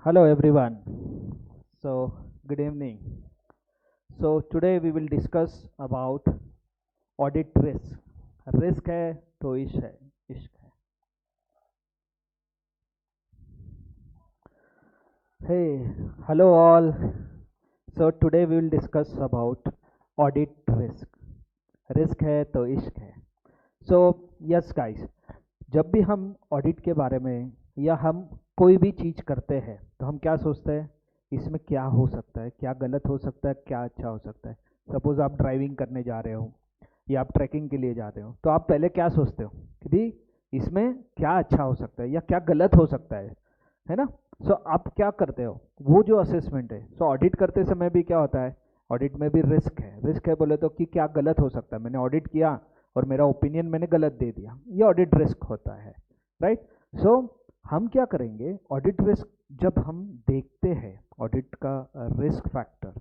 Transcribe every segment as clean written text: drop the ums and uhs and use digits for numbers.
Hello everyone. So good evening. So today we will discuss about audit risk. Risk है तो इश्क है. Hey, hello all. So today we will discuss about audit risk. Risk है तो इश्क है. So yes guys, जब भी हम ऑडिट के बारे में या हम कोई भी चीज़ करते हैं तो हम क्या सोचते हैं, इसमें क्या हो सकता है, क्या गलत हो सकता है, क्या अच्छा हो सकता है. सपोज आप ड्राइविंग करने जा रहे हो या आप ट्रैकिंग के लिए जा रहे हो तो आप पहले क्या सोचते हो कि भाई इसमें क्या अच्छा हो सकता है या क्या गलत हो सकता है ना. सो आप क्या करते हो, वो जो असेसमेंट है. सो ऑडिट करते समय भी क्या होता है, ऑडिट में भी रिस्क है बोले तो कि क्या गलत हो सकता है. मैंने ऑडिट किया और मेरा ओपिनियन मैंने गलत दे दिया, ये ऑडिट रिस्क होता है, राइट. सो हम क्या करेंगे, ऑडिट रिस्क जब हम देखते हैं ऑडिट का रिस्क फैक्टर,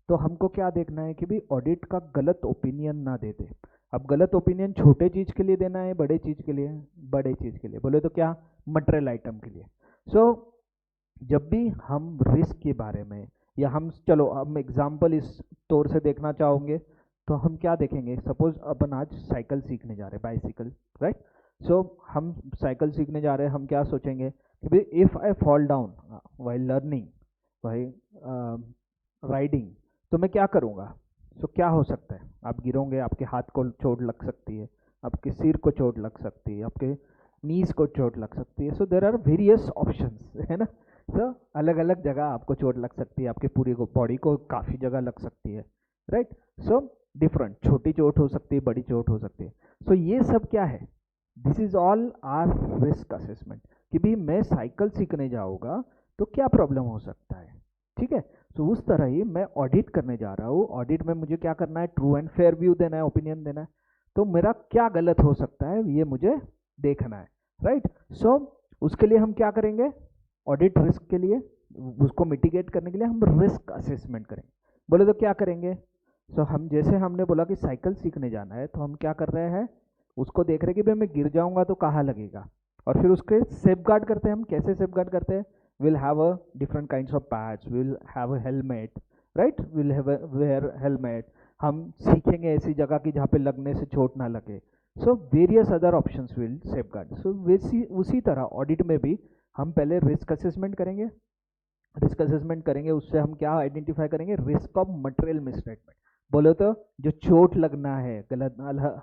तो हमको क्या देखना है कि भाई ऑडिट का गलत ओपिनियन ना दे दे. अब गलत ओपिनियन छोटे चीज़ के लिए देना है, बड़े चीज़ के लिए, बड़े चीज़ के लिए बोले तो क्या, मटेरियल आइटम के लिए. सो जब भी हम रिस्क के बारे में या हम चलो हम एग्जांपल इस तौर से देखना चाहोगे तो हम क्या देखेंगे. सपोज अपन आज साइकिल सीखने जा रहे हैं, बाइसिकल, राइट. सो हम साइकिल सीखने जा रहे हैं, हम क्या सोचेंगे कि भाई if I fall down while learning, while riding, तो मैं क्या करूँगा. सो क्या हो सकता है, आप गिरोगे, आपके हाथ को चोट लग सकती है, आपके सिर को चोट लग सकती है, आपके नीज को चोट लग सकती है. सो देर आर वेरियस ऑप्शंस, है ना. सो अलग अलग जगह आपको चोट लग सकती है, आपके पूरी बॉडी को काफ़ी जगह लग सकती है, राइट. सो डिफरेंट, छोटी चोट हो सकती है, बड़ी चोट हो सकती है. सो ये सब क्या है, this is all are risk assessment कि भी मैं साइकिल सीखने जाऊँगा तो क्या प्रॉब्लम हो सकता है, ठीक है. तो उस तरह ही मैं ऑडिट करने जा रहा हूँ, ऑडिट में मुझे क्या करना है, ट्रू एंड फेयर व्यू देना है, ओपिनियन देना है. तो मेरा क्या गलत हो सकता है ये मुझे देखना है, राइट. सो उसके लिए हम क्या करेंगे, ऑडिट रिस्क के लिए उसको मिटिगेट करने के लिए हम रिस्क असेसमेंट करेंगे. बोले तो क्या करेंगे. सो हम जैसे हमने बोला कि साइकिल सीखने जाना है तो हम क्या कर रहे हैं, उसको देख रहे हैं कि भाई मैं गिर जाऊंगा तो कहाँ लगेगा, और फिर उसके सेफ गार्ड करते हैं. हम कैसे सेफ गार्ड करते हैं, we'll have a different kinds of pads, we'll have a helmet, right, we'll have a wear helmet. हम सीखेंगे ऐसी जगह की जहाँ पे लगने से चोट ना लगे. So various other options will safeguard. So वैसी उसी तरह ऑडिट में भी हम पहले रिस्क असेसमेंट करेंगे. रिस्क असेसमेंट करेंगे, उससे हम क्या आइडेंटिफाई करेंगे, रिस्क ऑफ मटेरियल मिसस्टेटमेंट. बोलो तो जो चोट लगना है गलत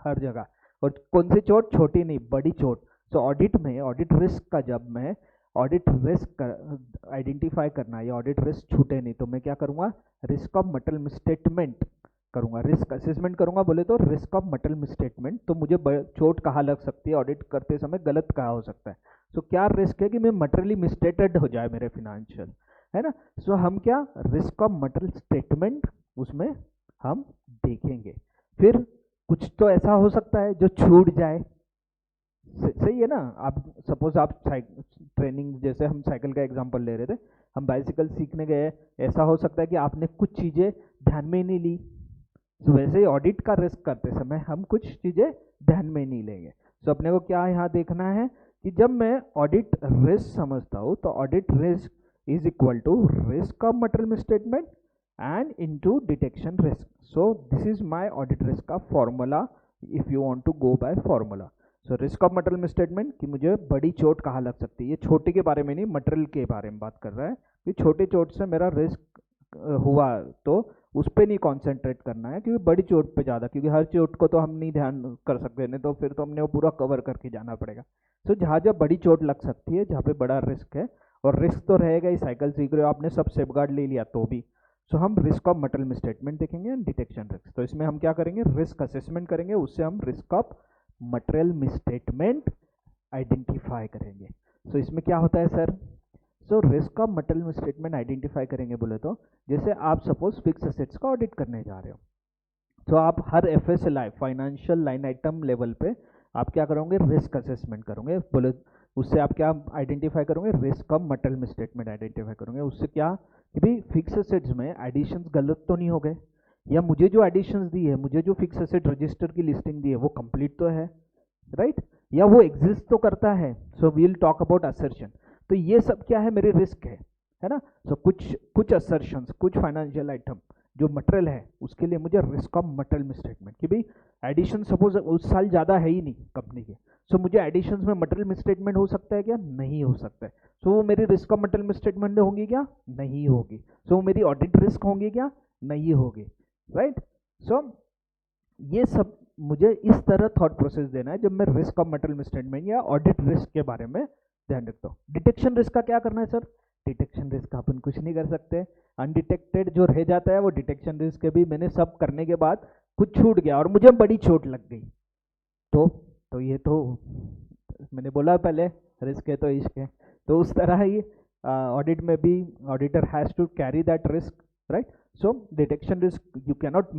हर जगह, और कौन सी चोट, छोटी नहीं बड़ी चोट. सो ऑडिट में, ऑडिट रिस्क का जब मैं ऑडिट रिस्क आइडेंटिफाई करना या ऑडिट रिस्क छूटे नहीं तो मैं क्या करूँगा, रिस्क ऑफ मटेरियल मिसस्टेटमेंट करूँगा. रिस्क असेसमेंट करूँगा बोले तो रिस्क ऑफ मटेरियल मिसस्टेटमेंट, तो मुझे चोट कहाँ लग सकती है, ऑडिट करते समय गलत कहाँ हो सकता है. सो क्या रिस्क है कि मैं मटेरियली मिसस्टेटेड हो जाए मेरे फिनेंशियल, है ना. सो हम क्या, रिस्क ऑफ मटेरियल स्टेटमेंट उसमें हम देखेंगे. फिर कुछ तो ऐसा हो सकता है जो छूट जाए, सही है ना. आप सपोज आप ट्रेनिंग, जैसे हम साइकिल का एग्जांपल ले रहे थे, हम बाइसिकल सीखने गए, ऐसा हो सकता है कि आपने कुछ चीज़ें ध्यान में नहीं ली. तो वैसे ही ऑडिट का रिस्क करते समय हम कुछ चीज़ें ध्यान में नहीं लेंगे. तो अपने को क्या यहाँ देखना है कि जब मैं ऑडिट रिस्क समझता हूँ तो audit risk is equal to risk of material misstatement and into detection risk. So this is my audit risk का formula if you want to go by formula. So risk of material misstatement कि मुझे बड़ी चोट कहाँ लग सकती है, ये छोटे के बारे में नहीं, मटेरियल के बारे में बात कर रहा है कि छोटे चोट से मेरा रिस्क हुआ तो उस पर नहीं कॉन्सेंट्रेट करना है, क्योंकि बड़ी चोट पे ज़्यादा, क्योंकि हर चोट को तो हम नहीं ध्यान कर सकते, नहीं तो फिर तो हमने वो पूरा कवर करके जाना पड़ेगा. सो जहाँ जहाँ बड़ी चोट लग सकती है, जहाँ पे बड़ा रिस्क है, और रिस्क तो रहेगा ही, साइकिल सीख रहे हो आपने, सब सेफ गार्ड ले लिया तो भी. सो हम रिस्क ऑफ मटेरियल मिसस्टेटमेंट देखेंगे, डिटेक्शन रिस्क. तो इसमें हम क्या करेंगे, रिस्क असेसमेंट करेंगे, उससे हम risk of material misstatement identify करेंगे. सो इसमें क्या होता है sir, so risk of material misstatement identify करेंगे बोले तो जैसे आप सपोज फिक्स असेट्स का ऑडिट करने जा रहे हो, तो आप हर FSLI financial line item level पे आप क्या करोगे, रिस्क असेसमेंट करोगे बोले. उससे आप क्या आइडेंटिफाई करोगे, risk of material misstatement identify करोगे. उससे क्या कि भाई फिक्स असेट्स में एडिशंस गलत तो नहीं हो गए, या मुझे जो एडिशंस दी है, मुझे जो फिक्स असेट रजिस्टर की लिस्टिंग दी है वो कंप्लीट तो है, राइट, या वो एग्जिस्ट तो करता है. So we will talk about assertion. तो ये सब क्या है, मेरे रिस्क है. है ना। सो कुछ असर्शंस, कुछ फाइनेंशियल आइटम जो मटेरियल है उसके लिए मुझे रिस्क ऑफ मटेरियल स्टेटमेंट कि भाई एडिशन सपोज उस साल ज़्यादा है ही नहीं कंपनी के, सो मुझे एडिशंस में मटेरियल स्टेटमेंट हो सकता है क्या, नहीं हो सकता है। सो वो मेरी रिस्क ऑफ मटेरियल स्टेटमेंट होंगी क्या, नहीं होगी। सो वो मेरी ऑडिट रिस्क होंगी क्या, नहीं होगी, राइट। सो ये सब मुझे इस तरह थॉट प्रोसेस देना है जब मैं रिस्क ऑफ मटेरियल स्टेटमेंट या ऑडिट रिस्क के बारे में ध्यान रखता हूँ। डिटेक्शन रिस्क का क्या करना है सर, डिटेक्शन रिस्क अपन कुछ नहीं कर सकते, अनडिटेक्टेड जो रह जाता है वो डिटेक्शन रिस्क भी मैंने सब करने के बाद कुछ छूट गया और मुझे बड़ी चोट लग गई, तो ये तो मैंने बोला पहले रिस्क है तो इश्क है। तो उस तरह ही ऑडिट में भी auditor has to carry that risk, right. So detection risk you can not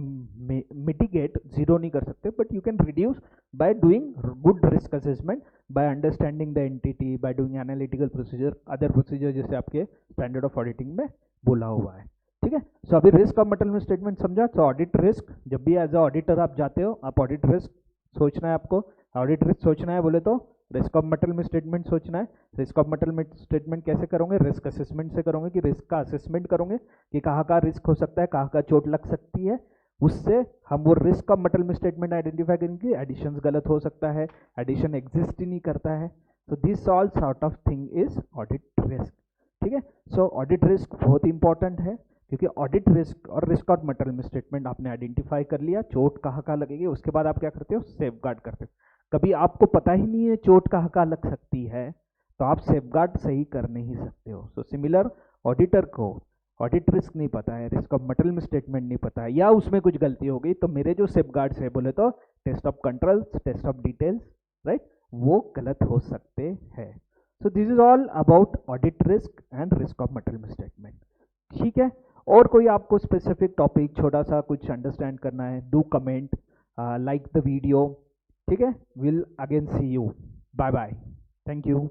mitigate, zero नहीं कर सकते, but you can reduce by doing good risk assessment, by understanding the entity, by doing analytical procedure, other procedure जैसे आपके standard of auditing में बोला हुआ है, ठीक है। सो अभी रिस्क ऑफ मटेरियल स्टेटमेंट समझा। तो ऑडिट रिस्क, जब भी एज अ ऑडिटर आप जाते हो, आप ऑडिट रिस्क सोचना है, आपको ऑडिट रिस्क सोचना है बोले तो रिस्क ऑफ मटेरियल स्टेटमेंट सोचना है। रिस्क ऑफ मटेरियल स्टेटमेंट कैसे करोगे, रिस्क असेसमेंट से करोगे कि रिस्क का असेसमेंट करोगे कि कहाँ का रिस्क हो सकता है, कहाँ का चोट लग सकती है, उससे हम वो risk of material statement identify करेंगे। एडिशन गलत हो सकता है, एडिशन एग्जिस्ट ही नहीं करता है। So this all sort of thing is audit risk, ठीक है। सो ऑडिट रिस्क बहुत इंपॉर्टेंट है क्योंकि ऑडिट रिस्क और रिस्क ऑफ मटेरियल स्टेटमेंट आपने आइडेंटिफाई कर लिया, चोट कहाँ कहाँ लगेगी, उसके बाद आप क्या करते हो, सेफगार्ड करते हो। कभी आपको पता ही नहीं है चोट कहाँ कहाँ लग सकती है तो आप सेफगार्ड सही कर नहीं सकते हो। सो सिमिलर ऑडिटर को ऑडिट रिस्क नहीं पता है, रिस्क ऑफ मटेरियल स्टेटमेंट नहीं पता है, या उसमें कुछ गलती हो गई तो मेरे जो सेफगार्ड्स है बोले तो test of controls, test of details, right, वो गलत हो सकते हैं। So this is all about audit risk and risk of material statement, ठीक है। और कोई आपको स्पेसिफिक टॉपिक छोटा सा कुछ अंडरस्टैंड करना है, do comment, like the video, ठीक है। Will again see you, bye bye, thank you.